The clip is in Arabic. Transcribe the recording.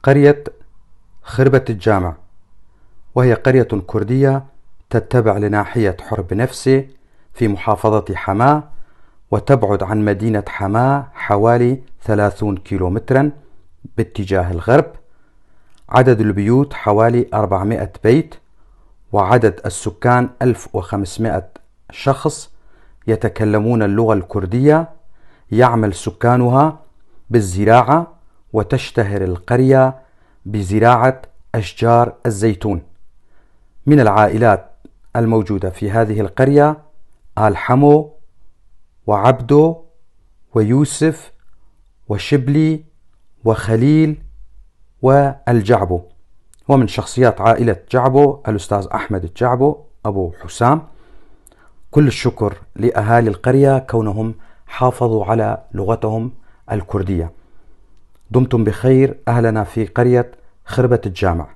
قرية خربة الجامع، وهي قرية كردية تتبع لناحية حرب نفسه في محافظة حماة، وتبعد عن مدينة حماة حوالي 30 كيلومترا باتجاه الغرب. عدد البيوت حوالي 400 بيت، وعدد السكان 1500 شخص يتكلمون اللغة الكردية. يعمل سكانها بالزراعة، وتشتهر القرية بزراعة أشجار الزيتون. من العائلات الموجودة في هذه القرية آل حمو وعبدو ويوسف وشبلي وخليل والجعبو. ومن شخصيات عائلة جعبو الأستاذ أحمد الجعبو أبو حسام. كل الشكر لأهالي القرية كونهم حافظوا على لغتهم الكردية. دمتم بخير. أهلنا في قرية خربة الجامع.